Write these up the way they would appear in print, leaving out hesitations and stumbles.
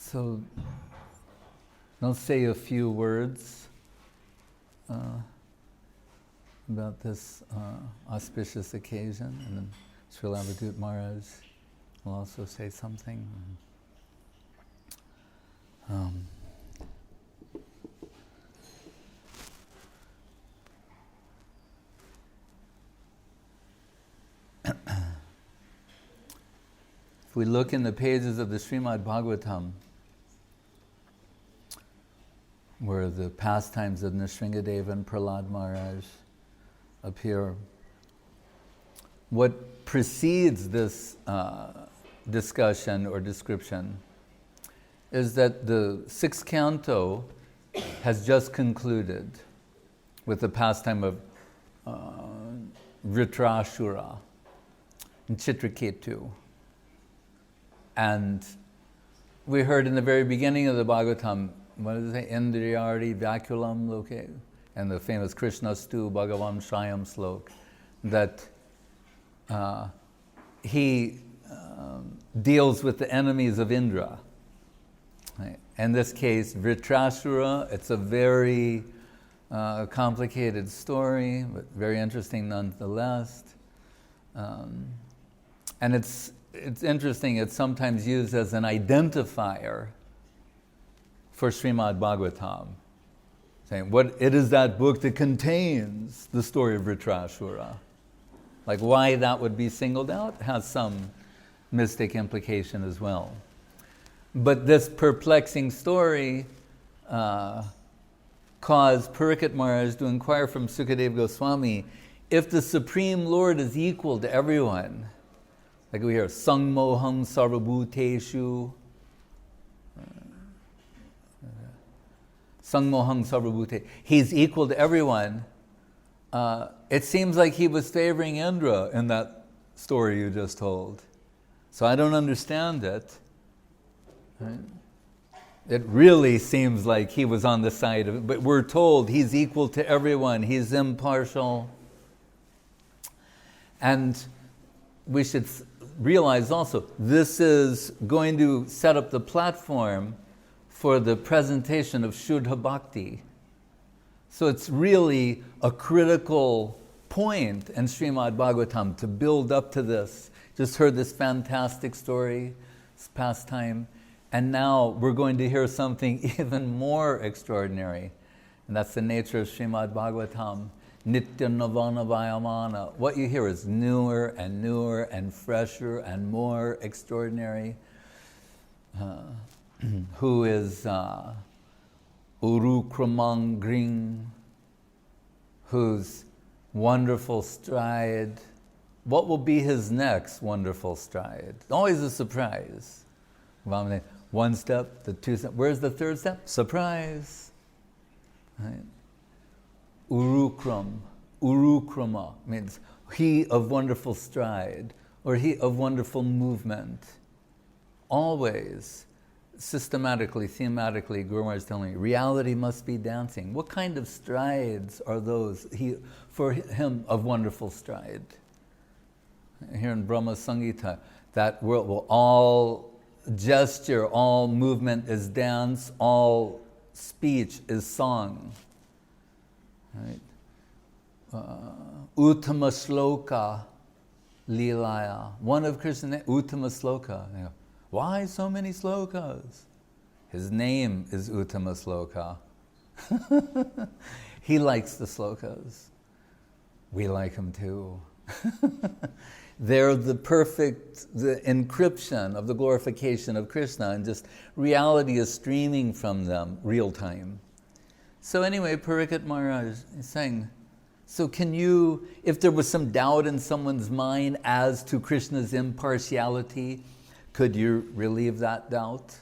So, I'll say a few words about this auspicious occasion, and then Srila Avadut Maharaj will also say something. If we look in the pages of the Srimad Bhagavatam, where the pastimes of Nrisingha Deva and Prahlad Maharaj appear, what precedes this discussion or description is that the sixth canto has just concluded with the pastime of Vritrashura and Chitraketu. And we heard in the very beginning of the Bhagavatam, what does it say? Indriyardi Vyakulam Loke, and the famous Krishna Stu Bhagavan Shayam Slok, that he deals with the enemies of Indra. Right? In this case, Vritrashura, it's a very complicated story, but very interesting nonetheless. And it's interesting, it's sometimes used as an identifier for Srimad Bhagavatam, saying, it is that book that contains the story of Vritrashura. Like why that would be singled out has some mystic implication as well. But this perplexing story caused Parikshit Maharaj to inquire from Sukadeva Goswami, if the Supreme Lord is equal to everyone, like we hear, Sangmoham Sarvabhuteshu, Sangmoham Sarvabhute, he's equal to everyone. It seems like he was favoring Indra in that story you just told. So I don't understand it. Right? It really seems like he was on the side of it, but we're told he's equal to everyone, he's impartial. And we should realize also, this is going to set up the platform for the presentation of Shuddha Bhakti. So it's really a critical point in Srimad Bhagavatam to build up to this. Just heard this fantastic story, this pastime, and now we're going to hear something even more extraordinary. And that's the nature of Srimad Bhagavatam. Nitya Navana Vayamana. What you hear is newer and fresher and more extraordinary. Who is Urukramangring, whose wonderful stride, what will be his next wonderful stride? Always a surprise. One step, the two steps, where's the third step? Surprise. Right? Urukrama means he of wonderful stride, or he of wonderful movement. Always, systematically, thematically, Guru Maharaj is telling me, reality must be dancing. What kind of strides are those for him of wonderful stride? Here in Brahma Sangita, that world will all gesture, all movement is dance, all speech is song. Right? Uttama Shloka Lilaya. One of Krishna's names, Uttama Shloka. You know, why so many slokas? His name is Uttama Shloka. He likes the slokas. We like them too. They're the encryption of the glorification of Krishna, and just reality is streaming from them real time. So anyway, Parikshit Maharaj is saying, so can you, if there was some doubt in someone's mind as to Krishna's impartiality, could you relieve that doubt?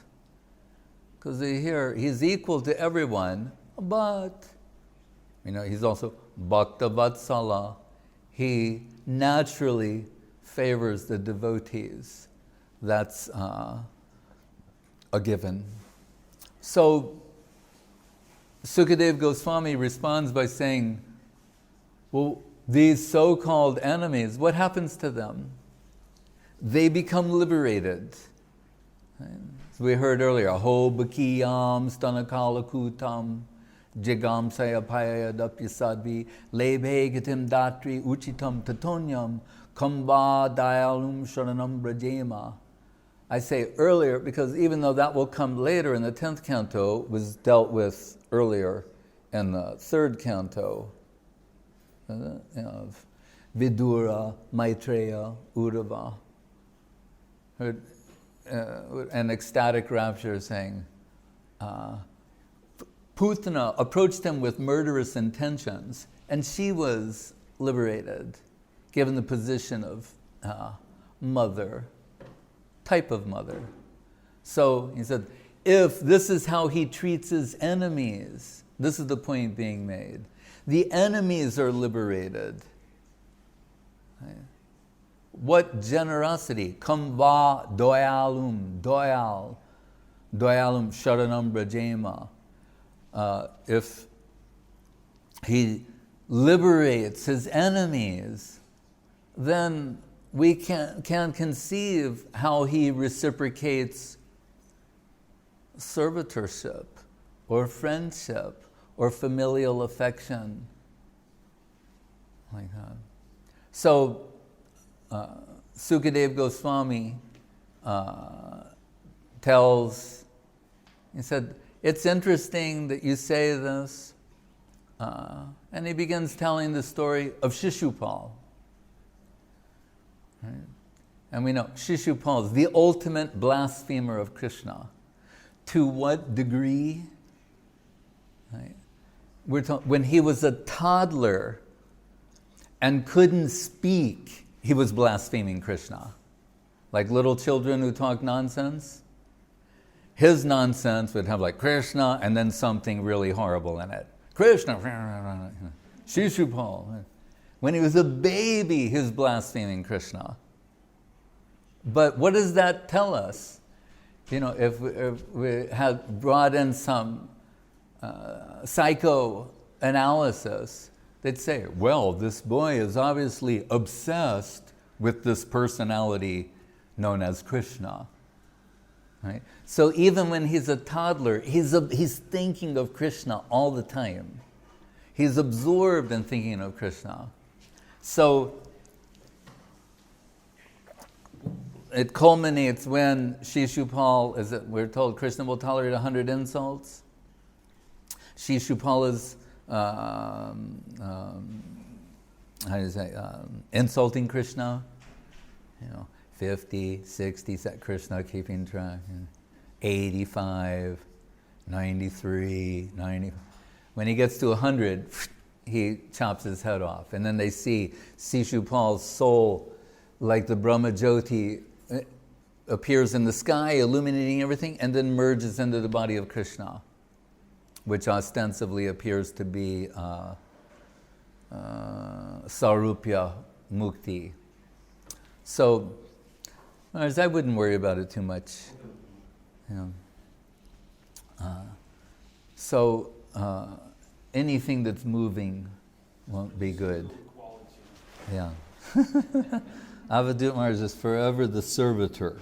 Because here, he's equal to everyone, but, he's also Bhakta Vatsala. He naturally favors the devotees. That's a given. So, Sukadeva Goswami responds by saying, well, these so-called enemies, what happens to them? They become liberated. So we heard earlier, ho bakiyam stanakalakutam jigam sayapaya dapyasadvi lebhe gitim datri uchitam tatonyam kamba dayalum sharanam brajema. I say earlier because even though that will come later in the 10th canto, was dealt with earlier in the 3rd canto of Vidura, Maitreya, Uddhava. Heard an ecstatic rapture saying, Putana approached him with murderous intentions, and she was liberated, given the position of mother, type of mother. So he said, if this is how he treats his enemies, this is the point being made. The enemies are liberated. Right? What generosity! Kamba doyalum, doyal, doyalum sharanam brajema. If he liberates his enemies, then we can conceive how he reciprocates servitorship or friendship or familial affection, like that. So, Sukadeva Goswami tells, he said, it's interesting that you say this, and he begins telling the story of Shishupal. Right? And we know Shishupal is the ultimate blasphemer of Krishna. To what degree? Right? When he was a toddler and couldn't speak, he was blaspheming Krishna. Like little children who talk nonsense. His nonsense would have like Krishna and then something really horrible in it. Krishna, Shishupal. When he was a baby, he was blaspheming Krishna. But what does that tell us? If we had brought in some psychoanalysis, they'd say, well, this boy is obviously obsessed with this personality known as Krishna. Right? So even when he's a toddler, he's thinking of Krishna all the time. He's absorbed in thinking of Krishna. So it culminates when Shishupal, we're told Krishna will tolerate 100 insults. Shishupal is insulting Krishna. 50, 60, Krishna keeping track. 85, 93, 90. When he gets to 100, he chops his head off. And then they see Shishupal's soul, like the Brahma Jyoti, appears in the sky, illuminating everything, and then merges into the body of Krishna, which ostensibly appears to be Sarupya Mukti. So, I wouldn't worry about it too much. Anything that's moving won't be good. Yeah. Avadut Maharaj is forever the servitor,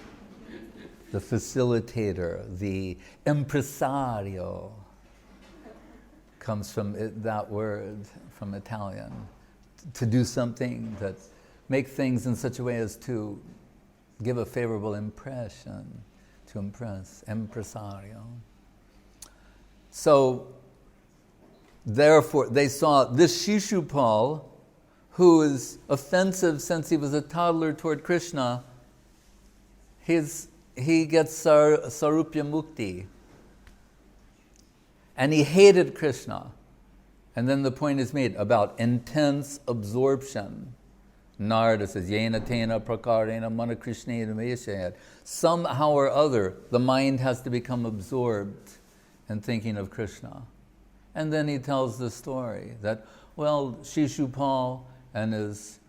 the facilitator, the impresario. Comes from that word, from Italian. To do something, that make things in such a way as to give a favorable impression, to impress, impresario. So, therefore, they saw this Shishupal, who is offensive since he was a toddler toward Krishna, he gets Sarupya Mukti. And he hated Krishna. And then the point is made about intense absorption. Narada says, Yena tena prakarena mana krishnena meshayat. Somehow or other, the mind has to become absorbed in thinking of Krishna. And then he tells the story that, well, Shishupal and his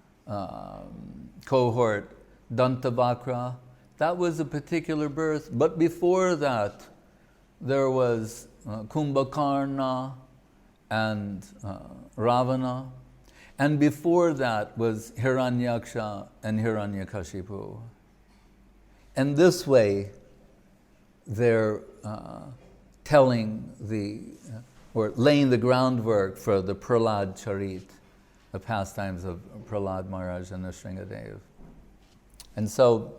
cohort, Dantavakra, that was a particular birth. But before that, there was Kumbhakarna and Ravana. And before that was Hiranyaksha and Hiranyakashipu. And this way, they're telling or laying the groundwork for the Prahlad Charit, the pastimes of Prahlad Maharaj and Nrisingha Dev. And so,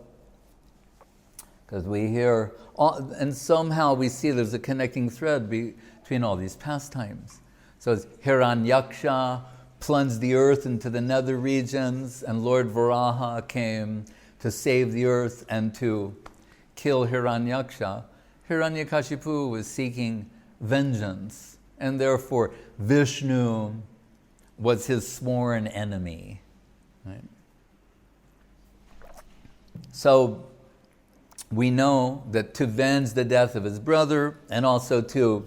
because we hear, and somehow we see there's a connecting thread between all these pastimes. So it's Hiranyaksha plunged the earth into the nether regions, and Lord Varaha came to save the earth and to kill Hiranyaksha. Hiranyakashipu was seeking vengeance, and therefore Vishnu was his sworn enemy. Right? So we know that to avenge the death of his brother, and also to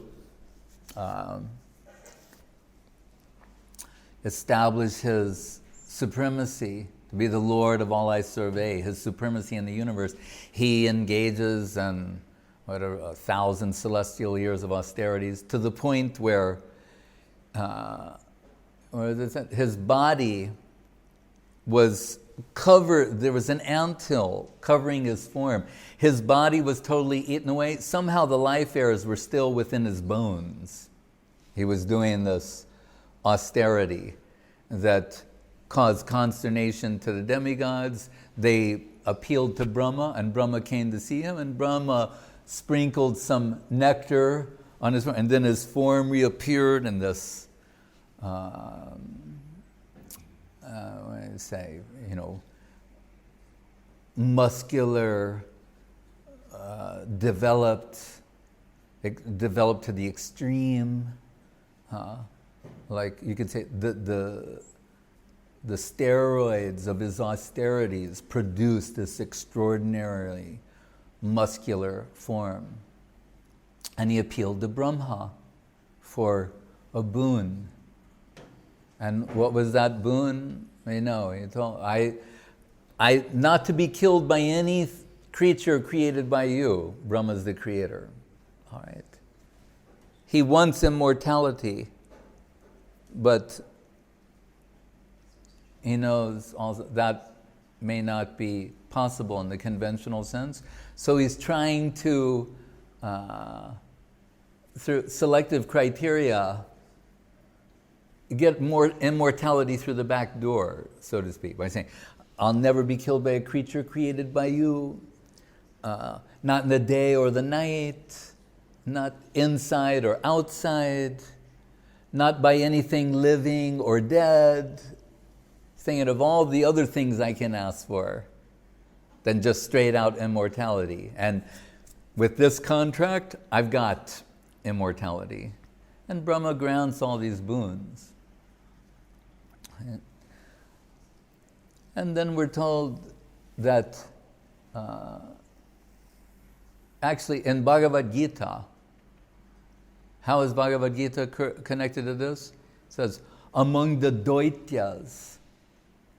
establish his supremacy, to be the Lord of all I survey, his supremacy in the universe, he engages in 1,000 celestial years of austerities, to the point where his body was covered, there was an anthill covering his form. His body was totally eaten away. Somehow the life airs were still within his bones. He was doing this austerity that caused consternation to the demigods. They appealed to Brahma, and Brahma came to see him, and Brahma sprinkled some nectar on his form, and then his form reappeared in this muscular, developed to the extreme. Like you could say, the steroids of his austerities produced this extraordinarily muscular form. And he appealed to Brahma for a boon. And what was that boon? He told, I not to be killed by any creature created by you. Brahma's the creator. All right. He wants immortality, but he knows also that may not be possible in the conventional sense. So he's trying to, through selective criteria, get more immortality through the back door, so to speak, by saying, I'll never be killed by a creature created by you, not in the day or the night, not inside or outside, not by anything living or dead, thinking of all the other things I can ask for than just straight out immortality. And with this contract, I've got immortality. And Brahma grants all these boons. And then we're told that actually in Bhagavad Gita, how is Bhagavad Gita connected to this? It says, among the Daityas,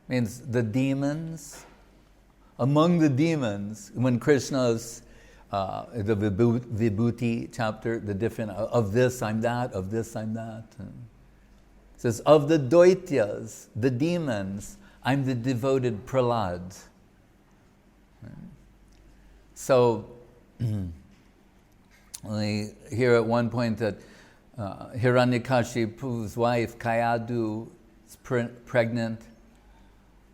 means the demons. Among the demons, when Krishna's, the Vibhuti chapter, the different, of this I'm that, of this I'm that. It says, of the Daityas, the demons, I'm the devoted Prahlad. So, we hear at one point that Hiranyakashipu's wife, Kayadu, is pregnant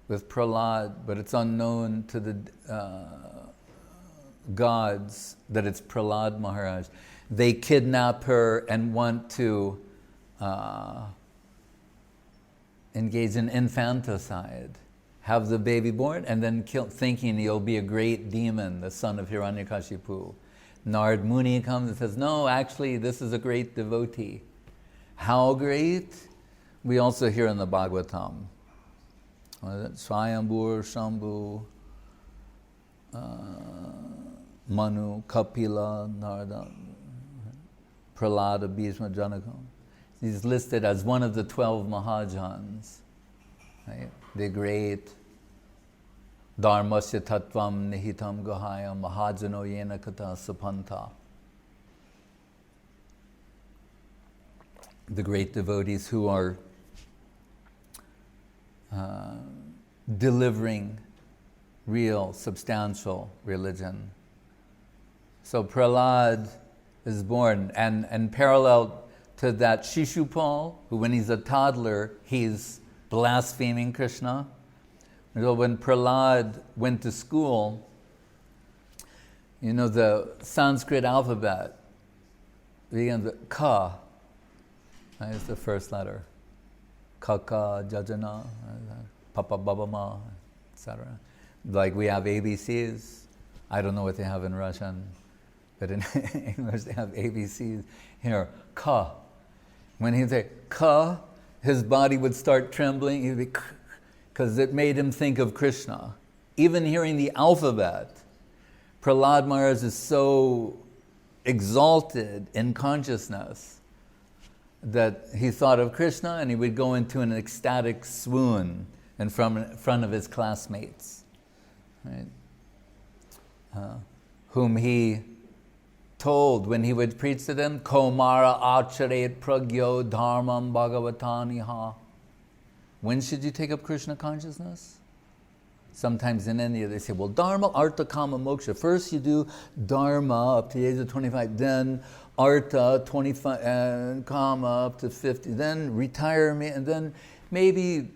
with Prahlad, but it's unknown to the gods that it's Prahlad Maharaj. They kidnap her and want to engage in infanticide, have the baby born, and then kill, thinking he'll be a great demon, the son of Hiranyakashipu. Narad Muni comes and says, no, actually, this is a great devotee. How great? We also hear in the Bhagavatam. Swayambhur, Shambhu, Manu, Kapila, Narada, Prahlada, Bhishma, Janaka. He's listed as one of the 12 Mahajans, right? The great Dharmasya Tattvam Nihitam Gahaya Mahajano Yena Kata Sapanta. The great devotees who are delivering real, substantial religion. So Prahlad is born, and parallel to that, Shishupal, who when he's a toddler, he's blaspheming Krishna. So when Prahlad went to school, you know, the Sanskrit alphabet begins with Ka. That is the first letter. Kaka, Jajana, Papa, Baba, Ma, etc. Like we have ABCs. I don't know what they have in Russian, but in English they have ABCs. Here, Ka. When he'd say Ka, his body would start trembling. He'd be, because it made him think of Krishna. Even hearing the alphabet, Prahlad Maharaj is so exalted in consciousness that he thought of Krishna and he would go into an ecstatic swoon in front of his classmates, right? Whom he told when he would preach to them, Komara acharet pragyo dharmam bhagavataniha. When should you take up Krishna consciousness? Sometimes in India they say, well, dharma, artha, kama, moksha. First you do dharma up to the age of 25, then artha, 25, and kama up to 50, then retirement, and then maybe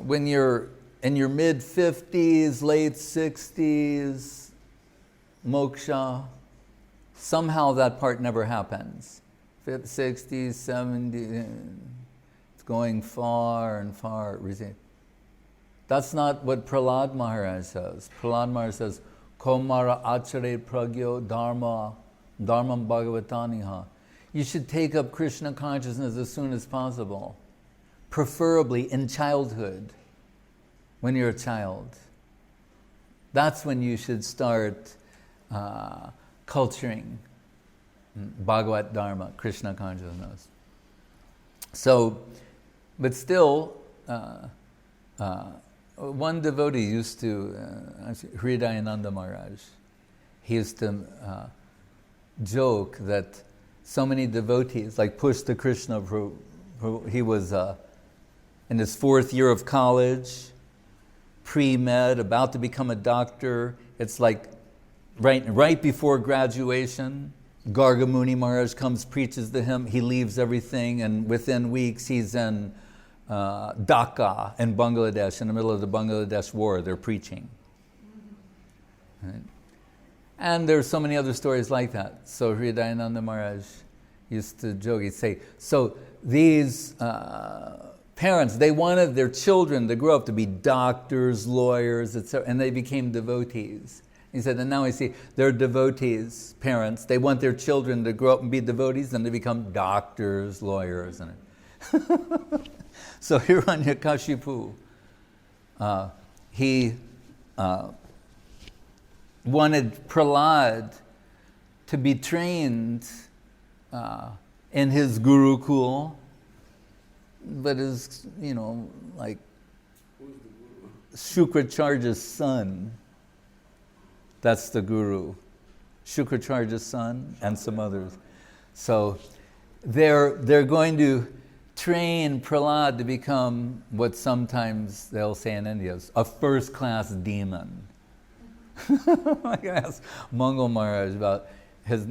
when you're in your mid-50s, late 60s, moksha. Somehow that part never happens. 60s, 70s, it's going far and far. That's not what Prahlad Maharaj says. Prahlad Maharaj says, Komara achare pragyo dharmam bhagavataniha. You should take up Krishna consciousness as soon as possible, preferably in childhood, when you're a child. That's when you should start culturing Bhagavat Dharma, Krishna consciousness. So, but still, one devotee used to, Hridayananda Maharaj, he used to joke that so many devotees, like Pushta Krishna, who he was in his 4th year of college, pre-med, about to become a doctor. It's like right before graduation, Garga Muni Maharaj comes, preaches to him, he leaves everything, and within weeks he's in Dhaka in Bangladesh, in the middle of the Bangladesh war, they're preaching. Right? And there's so many other stories like that. So Hridayananda Maharaj used to joke, he'd say, so these parents, they wanted their children to grow up to be doctors, lawyers, etc., and they became devotees. He said, and now I see they're devotees, parents, they want their children to grow up and be devotees, and they become doctors, lawyers. And so Hiranyakashipu, he wanted Prahlad to be trained in his Gurukul, but his, like Shukracharya's son, that's the guru. Shukracharya's son and some others. So they're going to train Prahlad to become what sometimes they'll say in India, a first-class demon. I asked Mangal Maharaj about his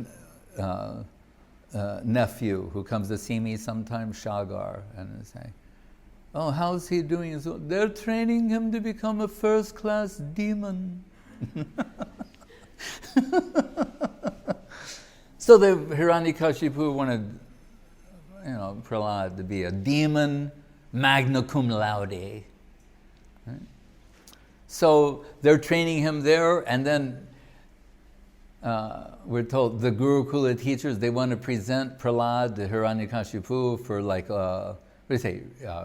nephew who comes to see me sometimes, Shagar, and they say, oh, how's he doing? So they're training him to become a first-class demon. So the Hiranyakashipu wanted, Prahlad to be a demon, magna cum laude. Right? So they're training him there, and then we're told the Gurukula teachers, they want to present Prahlad to Hiranyakashipu for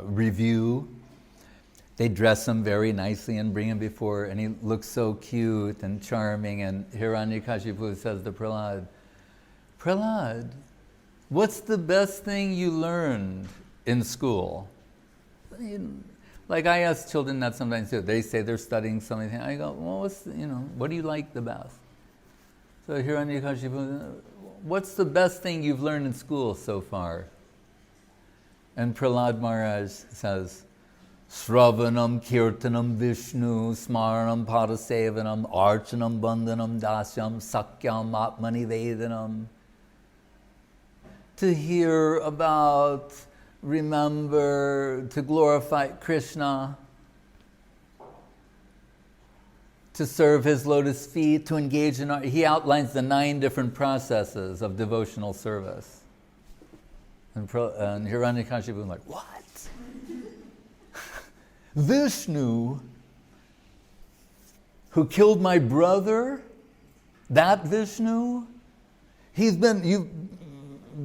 review. They dress him very nicely and bring him before, and he looks so cute and charming, and Hiranyakashipu says to Prahlad, Prahlad, what's the best thing you learned in school? Like I ask children that sometimes too. They say they're studying something. I go, well, what do you like the best? So Hiranyakashipu, what's the best thing you've learned in school so far? And Prahlad Maharaj says, Sravanam Kirtanam Vishnu Smaranam Padasevanam Archanam Bandhanam Dasyam Sakyam Atmani Vedanam. To hear about, remember, to glorify Krishna, to serve his lotus feet, to engage in art. He outlines the 9 different processes of devotional service. And Hiranyakashipu was like, what? Vishnu, who killed my brother, that Vishnu, you've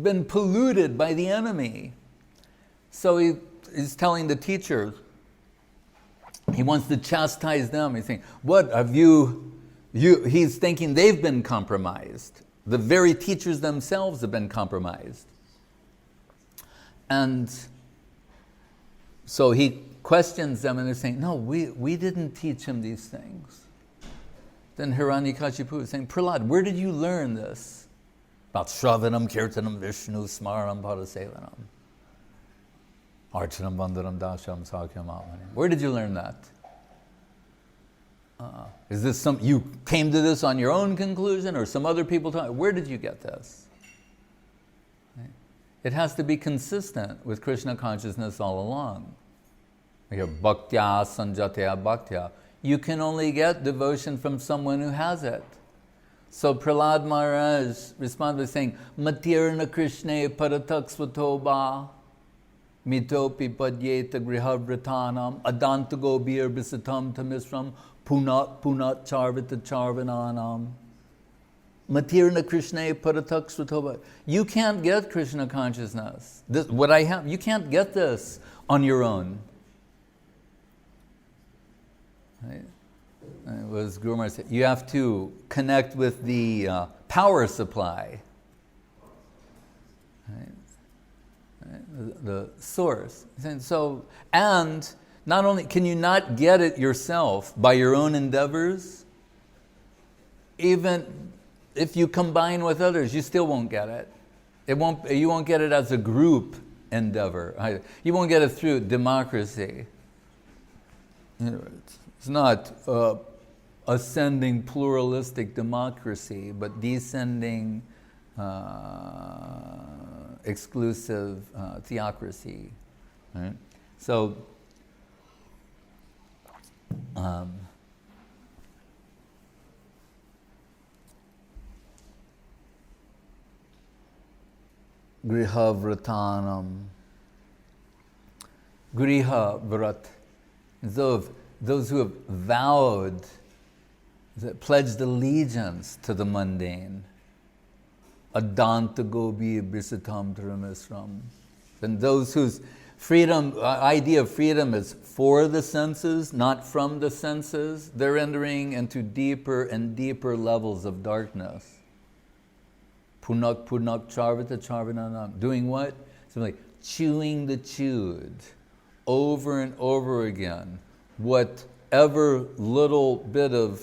been polluted by the enemy. So he's telling the teachers, he wants to chastise them. He's saying, what have he's thinking they've been compromised. The very teachers themselves have been compromised. And so he questions them, and they're saying, no, we didn't teach him these things. Then Hiranyakashipu is saying, Prahlad, where did you learn this? About Shravanam, Kirtanam, Vishnu, Smaranam, Padasevanam, Archanam, Bandhanam, Dasham, Sakyam, Atmani. Where did you learn that? Is this you came to this on your own conclusion, or some other people taught? Where did you get this? It has to be consistent with Krishna consciousness all along. Here, bhaktya sanjatya bhaktya. You can only get devotion from someone who has it. So Prahlad Maharaj responded by saying, Matirna Krishne paratak svatoba mitopi padyeta grihavratanam adantago bir bisatam tamisram punat charvita charvananam. Matirna Krishne paratak svatoba. You can't get Krishna consciousness. What I have, you can't get this on your own. Right? It was Guru Maharaj said, you have to connect with the power supply, right? The source. And so, and not only can you not get it yourself by your own endeavors, even if you combine with others, you still won't get it. You won't get it as a group endeavor. You won't get it through democracy. It's not ascending pluralistic democracy, but descending exclusive theocracy. Right? So, Griha vratanam. Griha vrat. Those who have vowed, pledged allegiance to the mundane. Adanta gobi brisatam dharamisram. And those whose idea of freedom is for the senses, not from the senses, they're entering into deeper and deeper levels of darkness. Punak charvita charvananam. Doing what? Simply chewing the chewed over and over again. Whatever little bit of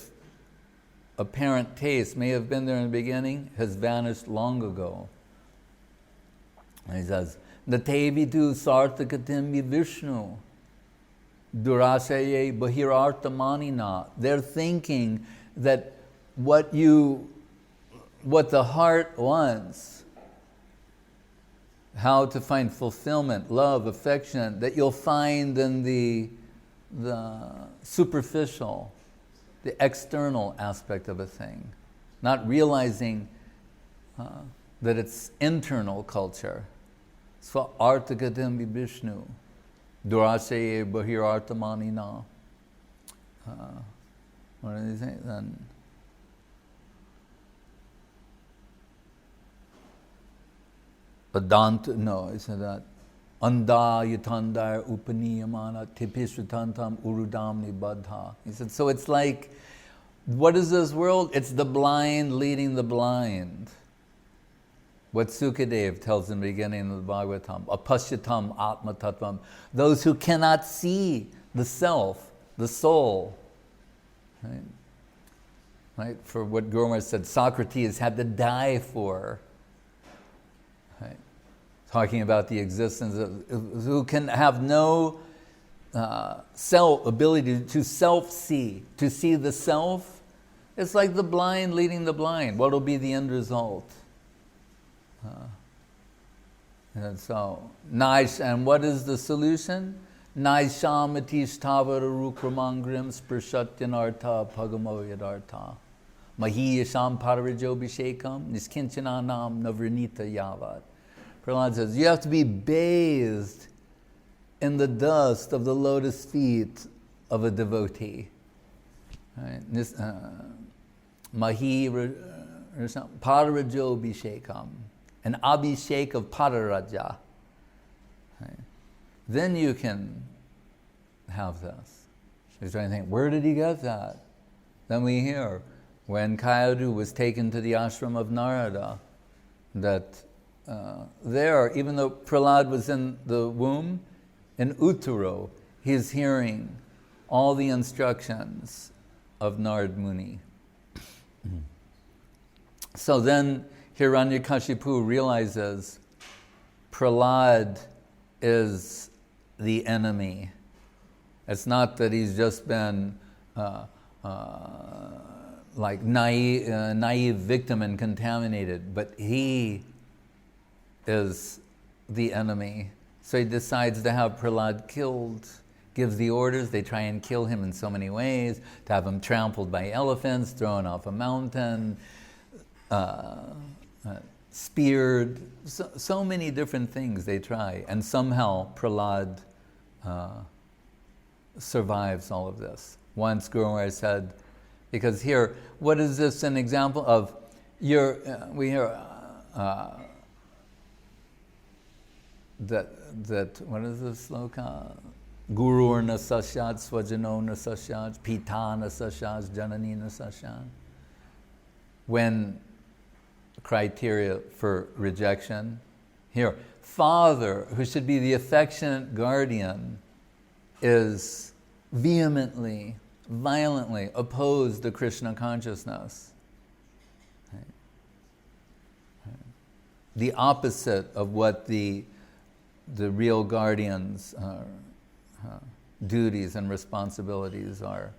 apparent taste may have been there in the beginning has vanished long ago. And he says, Natevidu sartakatim Vishnu durasaye bahirartamanina. They're thinking that what the heart wants, how to find fulfillment, love, affection, that you'll find in the superficial, the external aspect of a thing, not realizing that it's internal culture. Sva artakatim Vishnu duraseye bahirartamanina. What did he say then? He said that. Anda yatandar upaniyamana tipisratantam urudamni baddha. He said, so it's like, what is this world? It's the blind leading the blind. What Sukadev tells in the beginning of the Bhagavatam, apashyatam atma tattvam. Those who cannot see the self, the soul. Right? For what Guru Maharaj said, Socrates had to die for. Right? Talking about the existence of, who can have no ability to self-see, to see the self. It's like the blind leading the blind. What will be the end result? And so, and what is the solution? Naishamatistavara rukramangrim sparshatyanartha pagamo yadartha mahiyasham parirajobhishekam niskinchananam navrinita yavat. Prahlad says, you have to be bathed in the dust of the lotus feet of a devotee. Right? Parirajobhishekam, an abhishek of Pararaja. Right? Then you can have this. He's trying to think, where did he get that? Then we hear, when Kayadu was taken to the ashram of Narada, that there, even though Prahlad was in the womb, in Utaro, he's hearing all the instructions of Narad Muni. So then Hiranyakashipu realizes Prahlad is the enemy. It's not that he's just been like naive victim and contaminated, but he is the enemy. So he decides to have Prahlad killed, gives the orders. They try and kill him in so many ways, to have him trampled by elephants, thrown off a mountain, speared, so many different things they try. And somehow Prahlad survives all of this. Once Guru Maharaj said, because here, what is this an example of? We hear that what is this sloka? Guru na sasyat, swajano na sasyat, pita na sasyat, janani na sasyat. When criteria for rejection, here, father, who should be the affectionate guardian, is vehemently, violently opposed to Krishna consciousness. Right? Right. The opposite of what the real guardian's duties and responsibilities are.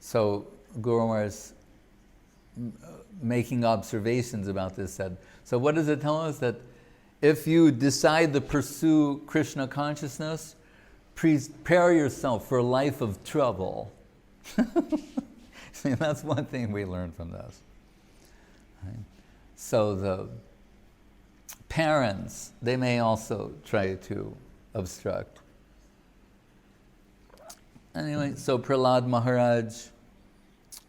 So Guru Maharaj, making observations about this, said, so what does it tell us? That if you decide to pursue Krishna consciousness, prepare yourself for a life of trouble. See, that's one thing we learned from this. Right? So the parents, they may also try to obstruct. Anyway, so Prahlad Maharaj,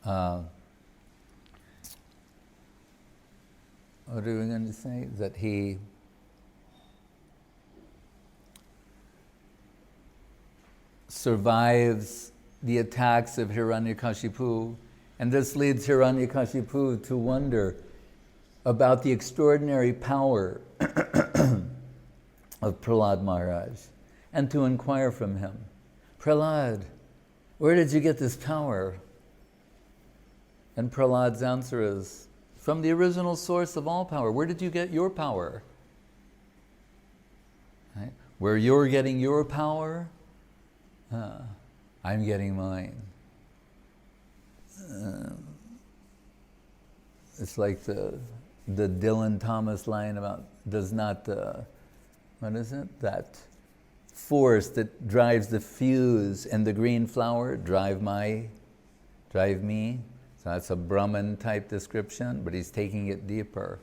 what are we going to say? That he survives the attacks of Hiranyakashipu, and this leads Hiranyakashipu to wonder about the extraordinary power of Prahlad Maharaj, and to inquire from him, Prahlad, where did you get this power? And Prahlad's answer is, from the original source of all power. Where did you get your power? Right? Where you're getting your power, I'm getting mine. It's like the Dylan Thomas line about, does not what is it? That force that drives the fuse in the green flower drive me? So that's a Brahman type description, but he's taking it deeper.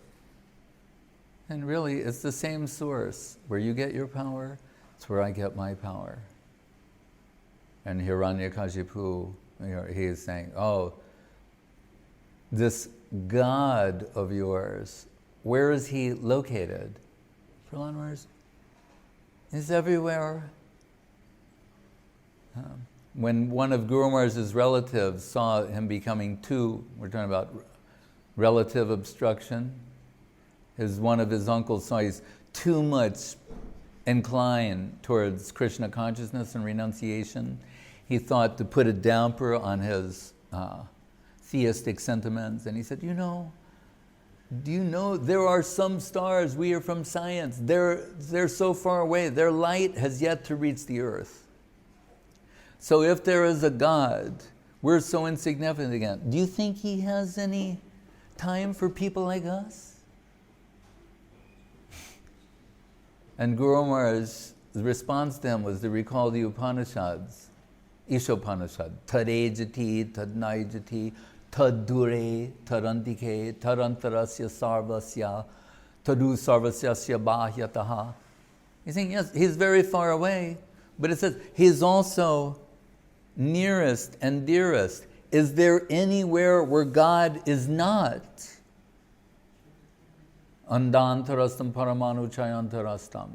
And really, it's the same source. Where you get your power, it's where I get my power. And Hiranyakashipu, he is saying, oh, this God of yours, where is he located? Prahlad Maharaj, he's everywhere. When one of Guru Maharaj's relatives saw him becoming we're talking about relative obstruction, one of his uncles saw he's too much inclined towards Krishna consciousness and renunciation. He thought to put a damper on his theistic sentiments, and he said, do you know there are some stars, we are from science, they're so far away, their light has yet to reach the earth. So if there is a God, we're so insignificant. Do you think he has any time for people like us? And Guru Maharaj's response to him was to recall the Upanishads, Ishopanishad, Tadejati, Tadnaijati, Taddure, Tarantike, Tarantarasya Sarvasya, Tadu Sarvasyasya Bahyataha. He's saying, yes, he's very far away, but it says he's also nearest and dearest. Is there anywhere where God is not? Andantarastam paramanu chayantarastam.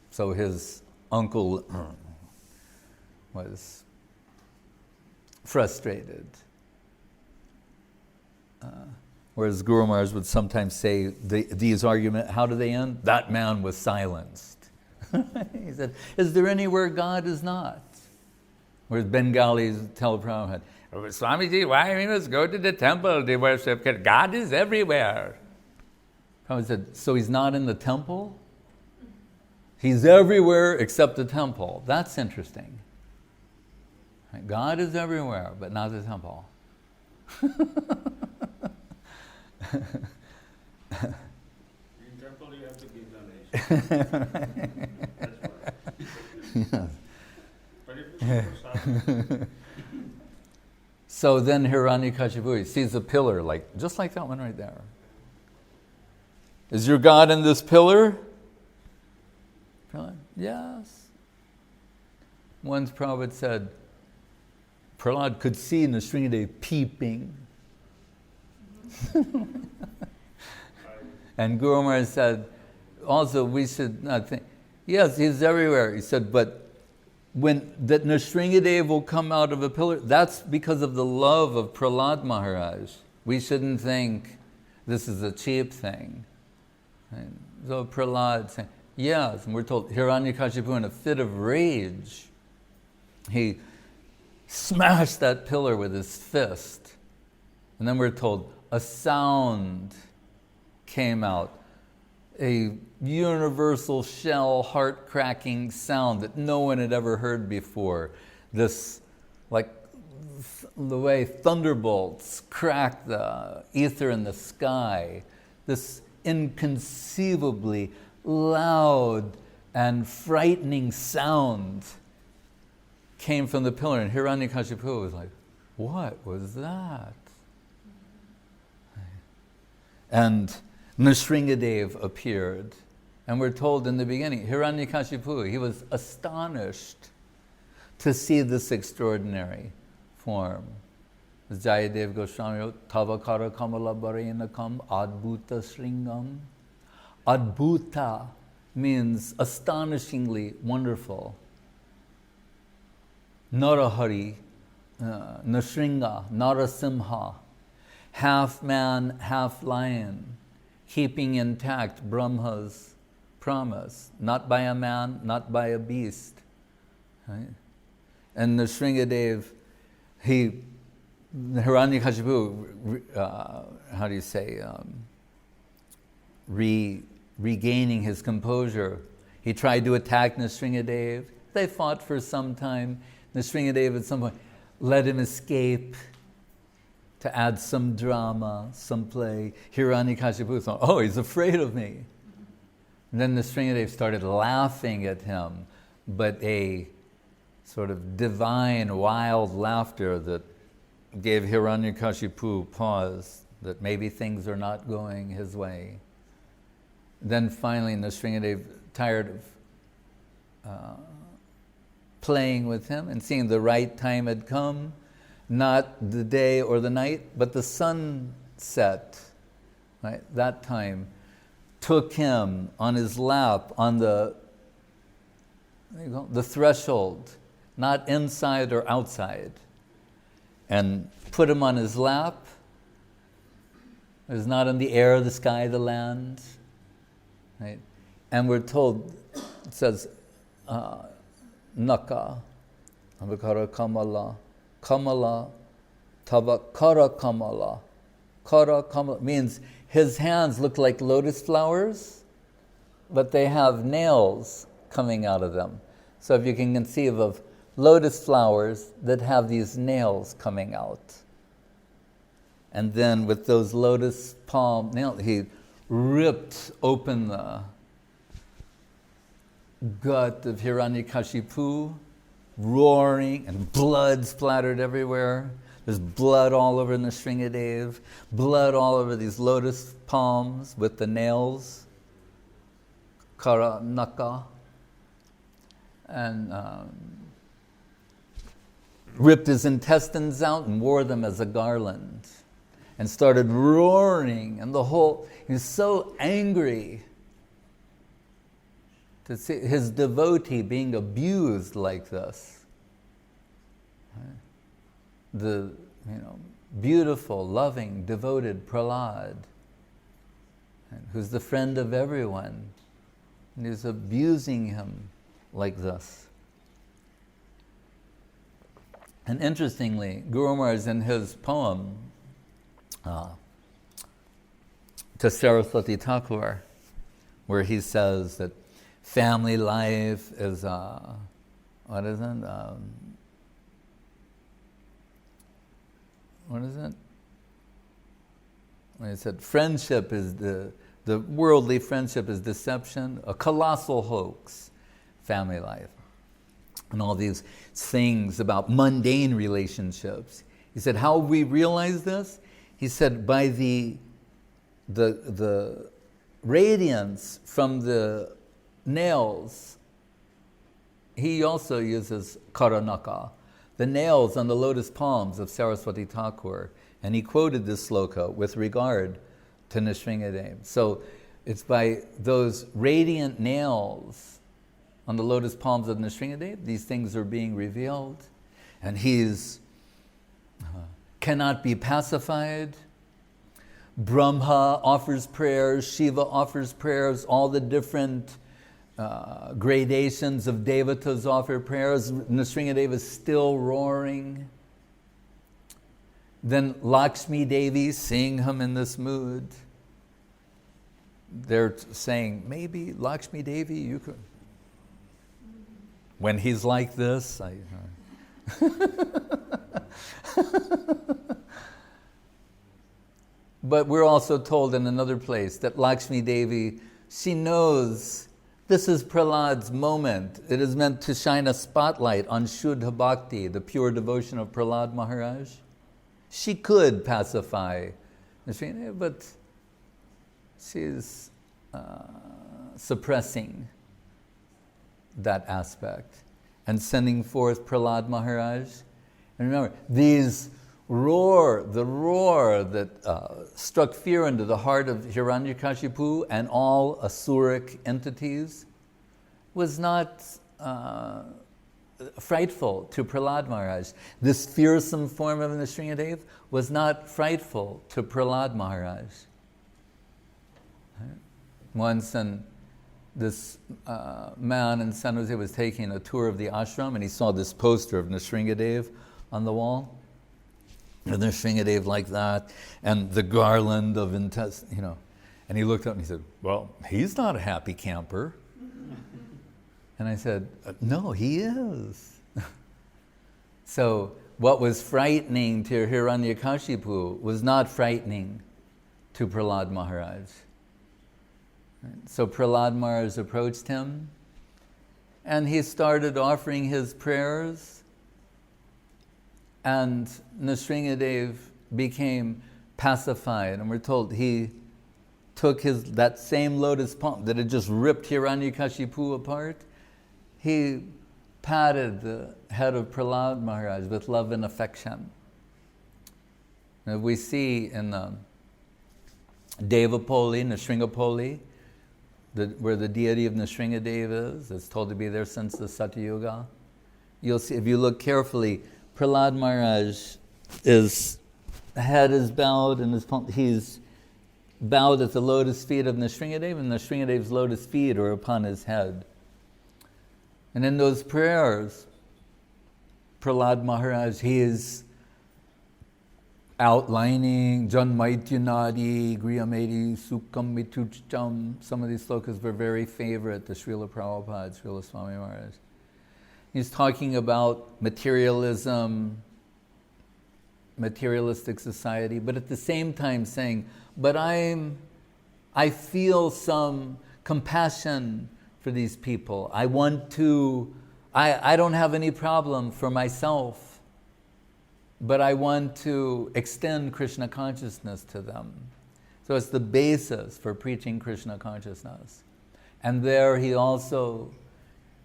So his uncle was frustrated. Whereas Guru Maharaj would sometimes say these arguments, how do they end? That man was silenced. He said, is there anywhere God is not? Whereas Bengalis tell Prabhupada, Swamiji, why we must go to the temple to worship? God is everywhere. Prabhupada said, so he's not in the temple? He's everywhere except the temple. That's interesting. God is everywhere, but not the temple. In temple you have to give donation. That's why. Yeah. But if it's for So then Hiranyakashipu sees a pillar, just like that one right there. Is your God in this pillar? Prahlad, yes. Once Prabhupada said, Prahlad could see Nrisingha peeping. And Guru Maharaj said, also we should not think, yes, he's everywhere. He said, but when that Nrisingha will come out of a pillar, that's because of the love of Prahlad Maharaj. We shouldn't think this is a cheap thing. And so Prahlad saying, yes, and we're told Hiranyakashipu in a fit of rage, he smashed that pillar with his fist. And then we're told a sound came out, a universal shell, heart-cracking sound that no one had ever heard before. This, like the way thunderbolts crack the ether in the sky, this inconceivably loud and frightening sound came from the pillar, and Hiranyakashipu was like, what was that? And Nrisingha appeared, and we're told in the beginning, Hiranyakashipu, he was astonished to see this extraordinary form. Jayadev Goswami wrote, Tavakara Kamala Barenakam Adbhuta Sringam. Adbhuta means astonishingly wonderful. Narahari, Nrisingha, Narasimha, half man, half lion, keeping intact Brahma's promise, not by a man, not by a beast. Right? And Nrisingha, Hiranyakashipu, how do you say, regaining his composure, he tried to attack Nrisingha. They fought for some time. Nrisingha at some point let him escape to add some drama, some play. Hiranyakashipu thought, oh, he's afraid of me. And then Nrisingha started laughing at him, but a sort of divine, wild laughter that gave Hiranyakashipu pause, that maybe things are not going his way. Then finally Nrisingha, tired of playing with him and seeing the right time had come, not the day or the night, but the sunset, right? That time, took him on his lap on the threshold, not inside or outside, and put him on his lap. It was not in the air, the sky, the land, right? And we're told, it says, Naka, Avakara Kamala, Kamala, Tavakara Kamala. Kara Kamala means his hands look like lotus flowers, but they have nails coming out of them. So if you can conceive of lotus flowers that have these nails coming out. And then with those lotus palm nails, he ripped open the gut of Hiranyakashipu, roaring, and blood splattered everywhere. There's blood all over Nrisingha, blood all over these lotus palms with the nails, karanaka, and ripped his intestines out and wore them as a garland, and started roaring, and he was so angry to see his devotee being abused like this. The beautiful, loving, devoted Prahlad, who's the friend of everyone, and he's abusing him like this. And interestingly, Guru Maharaj in his poem to Saraswati Thakur, where he says that family life is, what is it? When he said friendship is the worldly friendship is deception, a colossal hoax, family life. And all these things about mundane relationships. He said, how we realize this? He said, by the radiance from the nails. He also uses karanaka, the nails on the lotus palms of Saraswati Thakur. And he quoted this sloka with regard to Nrisingha. So it's by those radiant nails on the lotus palms of Nrisingha, these things are being revealed. And he's cannot be pacified. Brahma offers prayers, Shiva offers prayers, all the different gradations of devatas offer prayers. Nrisingha is still roaring. Then Lakshmi Devi, seeing him in this mood, they're saying, maybe Lakshmi Devi, you could. When he's like this, But we're also told in another place that Lakshmi Devi, she knows this is Prahlad's moment. It is meant to shine a spotlight on Shuddha Bhakti, the pure devotion of Prahlad Maharaj. She could pacify Nrisingha, but she's suppressing that aspect and sending forth Prahlad Maharaj. And remember, the roar that struck fear into the heart of Hiranyakashipu and all asuric entities was not frightful to Prahlad Maharaj. This fearsome form of Nrisingha was not frightful to Prahlad Maharaj. Once this man in San Jose was taking a tour of the ashram, and he saw this poster of Nrisingha on the wall. And Nrisingha like that, and the garland of intestine, And he looked up and he said, well, he's not a happy camper. And I said, no, he is. So what was frightening to Hiranyakashipu was not frightening to Prahlad Maharaj. So Prahlad Maharaj approached him, and he started offering his prayers, and Nrisingha became pacified. And we're told he took that same lotus palm that had just ripped Hiranyakashipu apart, he patted the head of Prahlad Maharaj with love and affection. And we see in Devapoli, Nrisingapoli, where the deity of Nrisingha is, it's told to be there since the Satyuga. You'll see, if you look carefully, Prahlad Maharaj, his head is bowed and he's bowed at the lotus feet of Nrisingha, and Nrisingha's lotus feet are upon his head. And in those prayers, Prahlad Maharaj, he is outlining Janmaityanadi, Griyamedi, Sukham Mitucham. Some of these slokas were very favorite to Srila Prabhupada, Srila Swami Maharaj. He's talking about materialism, materialistic society, but at the same time saying, but I feel some compassion for these people. I don't have any problem for myself, but I want to extend Krishna consciousness to them. So it's the basis for preaching Krishna consciousness. And there he also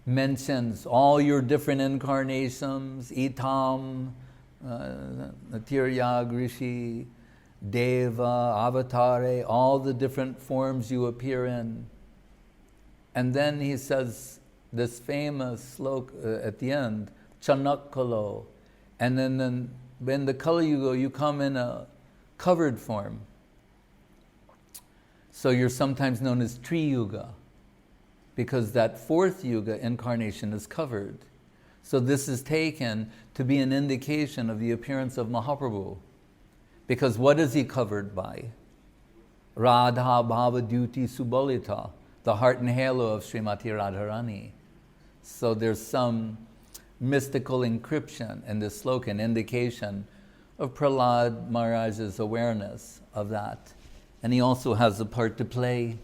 mentions all your different incarnations, Itam, Tiryag, Rishi, Deva, Avatare, all the different forms you appear in. And then he says this famous sloka at the end, Chanakkalo. And then in the Kali Yuga, you come in a covered form. So you're sometimes known as Tri Yuga, because that fourth Yuga incarnation is covered. So this is taken to be an indication of the appearance of Mahaprabhu. Because what is he covered by? Radha Bhava Duty Subalita, the heart and halo of Srimati Radharani. So there's some mystical encryption in this sloka, an indication of Prahlad Maharaj's awareness of that. And he also has a part to play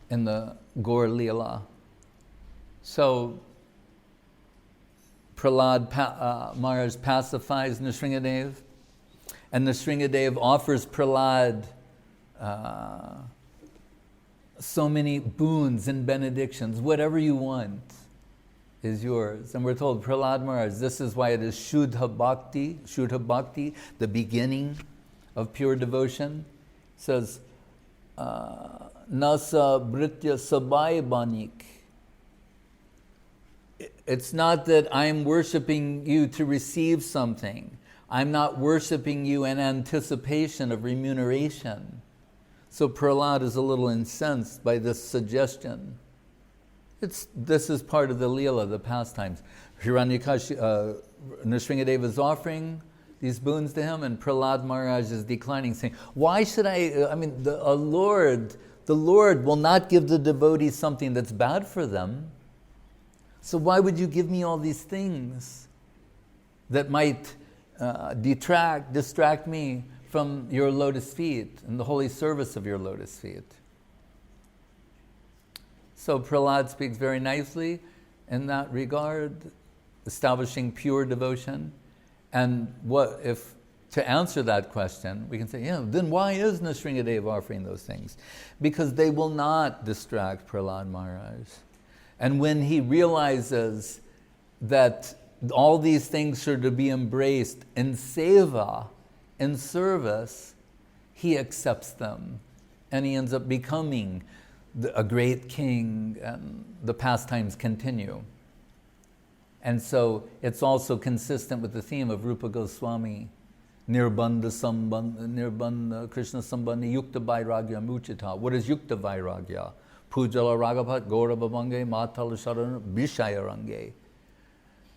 in the Gaur Leela. So Prahlad Maharaj pacifies Nrisingha, and Nrisingha offers Prahlad so many boons and benedictions. Whatever you want is yours. And we're told, Prahlad Maharaj, this is why it is Shuddha Bhakti, the beginning of pure devotion. It says, Nasa Britya Sabai Banik. It's not that I'm worshiping you to receive something. I'm not worshiping you in anticipation of remuneration. So Prahlad is a little incensed by this suggestion. This is part of the Leela, the pastimes. Nrisingha is offering these boons to him, and Prahlad Maharaj is declining, saying, why should the Lord will not give the devotees something that's bad for them. So why would you give me all these things that might distract me from your lotus feet and the holy service of your lotus feet? So Prahlad speaks very nicely in that regard, establishing pure devotion. And to answer that question, we can say, then why is Nrisingha offering those things? Because they will not distract Prahlad Maharaj. And when he realizes that all these things are to be embraced in seva, in service, he accepts them. And he ends up becoming a great king, and the pastimes continue. And so it's also consistent with the theme of Rupa Goswami, Nirbandha Krishna Sambandha Yukta Vairagya Muchita. What is Yukta Vairagya? Pujala Ragapat Gaurabhavange Matala Sharana Vishayarange.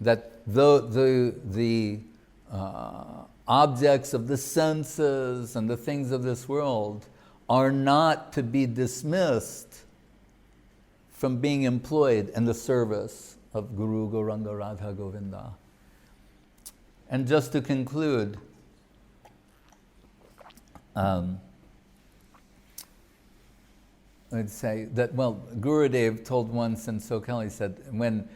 That the objects of the senses and the things of this world are not to be dismissed from being employed in the service of Guru Gauranga Radha Govinda. And just to conclude, I'd say that, Gurudev told once in Sokal, he said, when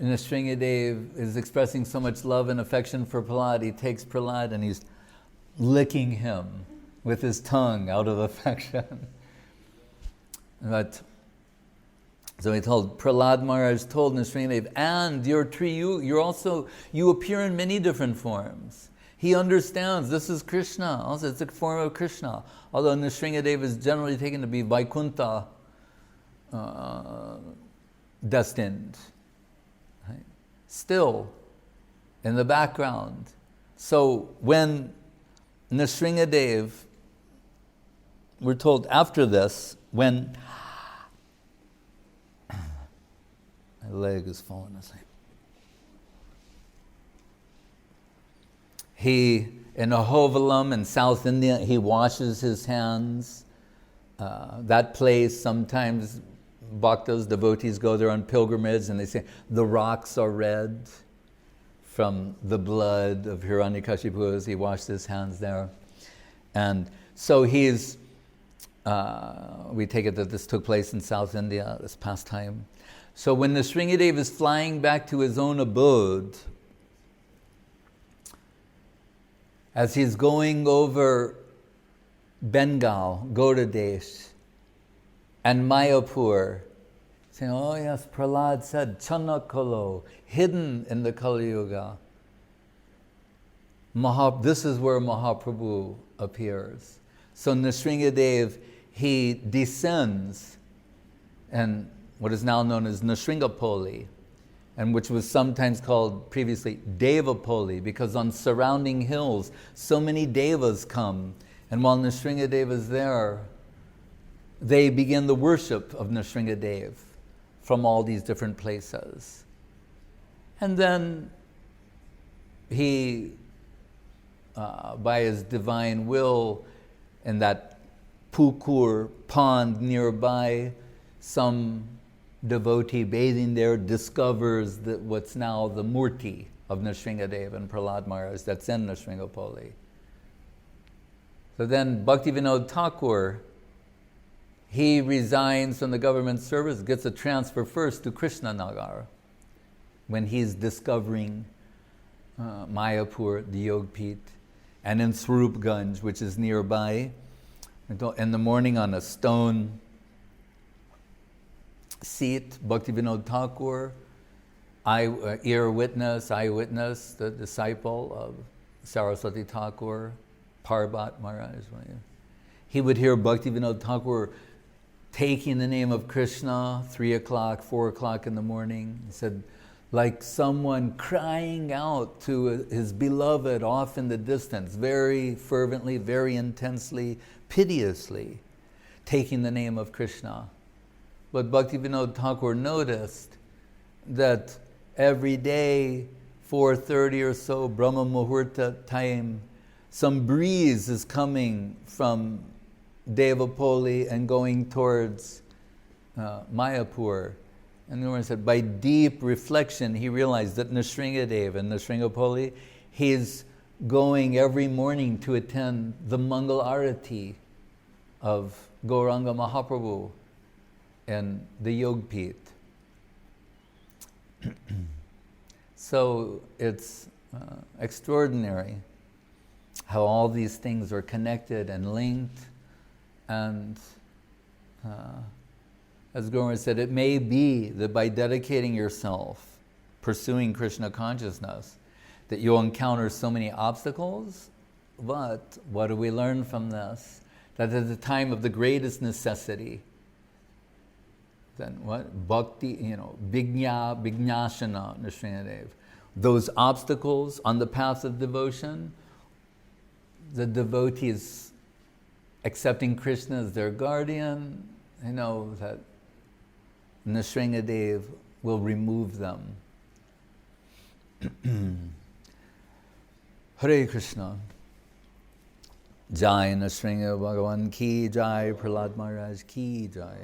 Nrisingha is expressing so much love and affection for Prahlad, he takes Prahlad and he's licking him with his tongue out of affection. So he told, Prahlad Maharaj told Nrisingha, and you appear in many different forms. He understands this is Krishna. Also, it's a form of Krishna. Although Nrisingha is generally taken to be Vaikuntha destined. Right? Still, in the background. So when Nrisingha, we're told after this, when my leg is falling asleep. In Ahovalam in South India, he washes his hands. That place, sometimes bhaktas, devotees go there on pilgrimage and they say, the rocks are red. from the blood of Hiranyakashipu as he washed his hands there. And so he's, we take it that this took place in South India, this pastime. So when Nrisingha is flying back to his own abode, as he's going over Bengal, Gauradesh, and Mayapur, saying, oh yes, Prahlad said, Chanakalo, hidden in the Kali Yuga. This is where Mahaprabhu appears. So Nrisingha, he descends in what is now known as Nrisingapoli, and which was sometimes called previously Devapoli, because on surrounding hills, so many devas come, and while Nrisingha is there, they begin the worship of Nrisingha from all these different places. And then he, by his divine will, in that pukur pond nearby, some devotee bathing there discovers that what's now the murti of Nrisingha and Prahlad Maharaj that's in Nrisingapoli. So then Bhaktivinoda Thakur, he resigns from the government service, gets a transfer first to Krishnanagar when he's discovering Mayapur, the Yogpit, and in Swarupganj, which is nearby. In the morning on a stone seat, Bhaktivinoda Thakur, eyewitness, the disciple of Saraswati Thakur, Parbat Maharaj, he would hear Bhaktivinoda Thakur taking the name of Krishna, 3 o'clock, 4 o'clock in the morning. He said, like someone crying out to his beloved off in the distance, very fervently, very intensely, piteously, taking the name of Krishna. But Bhaktivinoda Thakur noticed that every day, 4:30 or so, Brahma Muhurta time, some breeze is coming from Devapoli and going towards Mayapur. And the Lord said, by deep reflection, he realized that Nrisingha and Nrisingapoli, he's going every morning to attend the Mangal Arati of Gauranga Mahaprabhu and the Yogpit. So it's extraordinary how all these things are connected and linked. And as Gauranga said, it may be that by dedicating yourself, pursuing Krishna consciousness, that you'll encounter so many obstacles. But what do we learn from this? That at the time of the greatest necessity, then what? Bhakti, Vijnashana, Nrisingha. Those obstacles on the path of devotion, the devotees accepting Krishna as their guardian, that Nrisingha will remove them. Hare Krishna. Jai Nrisingha Bhagavan ki jai, Prahlad Maharaj ki jai.